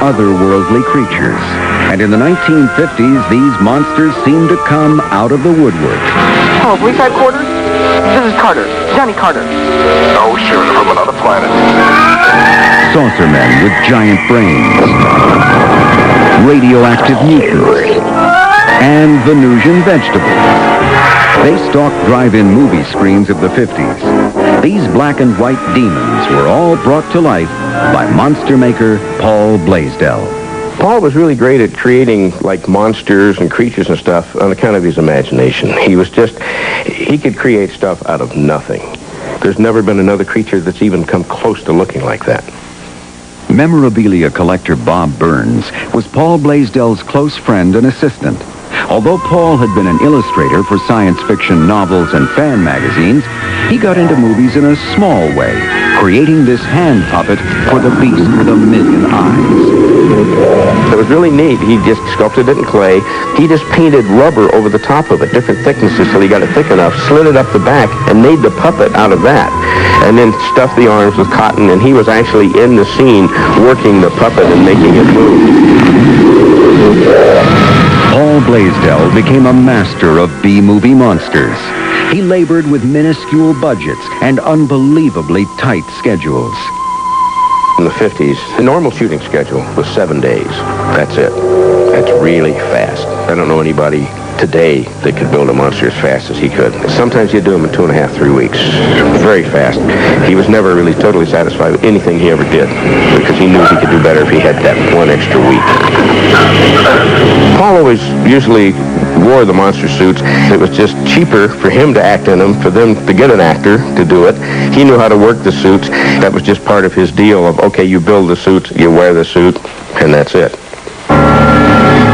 otherworldly creatures. And in the 1950s, these monsters seemed to come out of the woodwork. Hello, police headquarters? This is Carter. Johnny Carter. No, sure, from another planet. Saucer men with giant brains. Radioactive mutants. And Venusian vegetables. They stalked drive-in movie screens of the 50s. These black and white demons were all brought to life by monster maker Paul Blaisdell. Paul was really great at creating, like, monsters and creatures and stuff on account of his imagination. He could create stuff out of nothing. There's never been another creature that's even come close to looking like that. Memorabilia collector Bob Burns was Paul Blaisdell's close friend and assistant. Although Paul had been an illustrator for science fiction novels and fan magazines, he got into movies in a small way, creating this hand puppet for the beast with a million eyes. It was really neat. He just sculpted it in clay. He just painted rubber over the top of it, different thicknesses till he got it thick enough, slid it up the back, and made the puppet out of that. And then stuffed the arms with cotton, and he was actually in the scene working the puppet and making it move. Paul Blaisdell became a master of B-movie monsters. He labored with minuscule budgets and unbelievably tight schedules. In the 50s, the normal shooting schedule was 7 days. That's it. That's really fast. I don't know anybody today that could build a monster as fast as he could. Sometimes he'd do them in 2.5, 3 weeks. Very fast. He was never really totally satisfied with anything he ever did because he knew he could do better if he had that one extra week. Paul always usually wore the monster suits. It was just cheaper for him to act in them, for them to get an actor to do it. He knew how to work the suits. That was just part of his deal of, okay, you build the suits, you wear the suit, and that's it.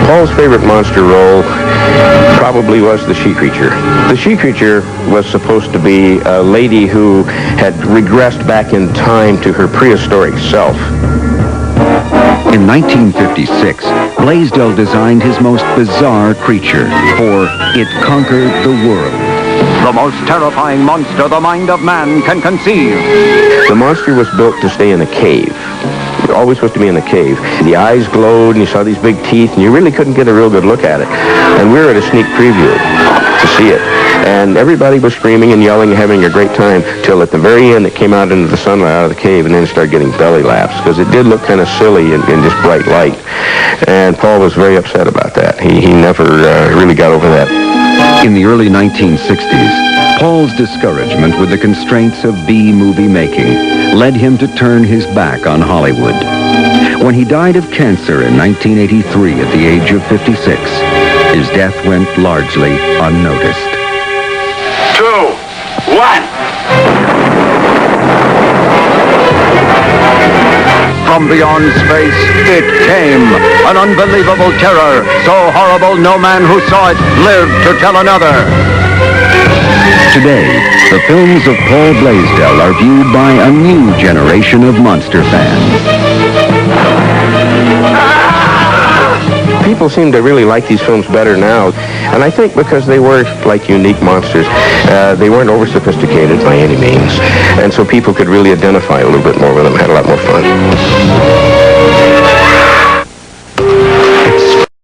Paul's favorite monster role probably was the she-creature. The she-creature was supposed to be a lady who had regressed back in time to her prehistoric self. In 1956, Blaisdell designed his most bizarre creature, for it conquered the world. The most terrifying monster the mind of man can conceive. The monster was built to stay in a cave. Always supposed to be in a cave. The eyes glowed, and you saw these big teeth, and you really couldn't get a real good look at it. And we were at a sneak preview to see it. And everybody was screaming and yelling and having a great time till at the very end it came out into the sunlight out of the cave and then started getting belly laughs because it did look kind of silly in just bright light. And Paul was very upset about that. He never really got over that. In the early 1960s, Paul's discouragement with the constraints of B-movie making led him to turn his back on Hollywood. When he died of cancer in 1983 at the age of 56, his death went largely unnoticed. 2, 1. From beyond space, it came. An unbelievable terror, so horrible no man who saw it lived to tell another. Today, the films of Paul Blaisdell are viewed by a new generation of monster fans. People seem to really like these films better now, and I think because they were like unique monsters. They weren't over-sophisticated by any means, and so people could really identify a little bit more with them, had a lot more fun.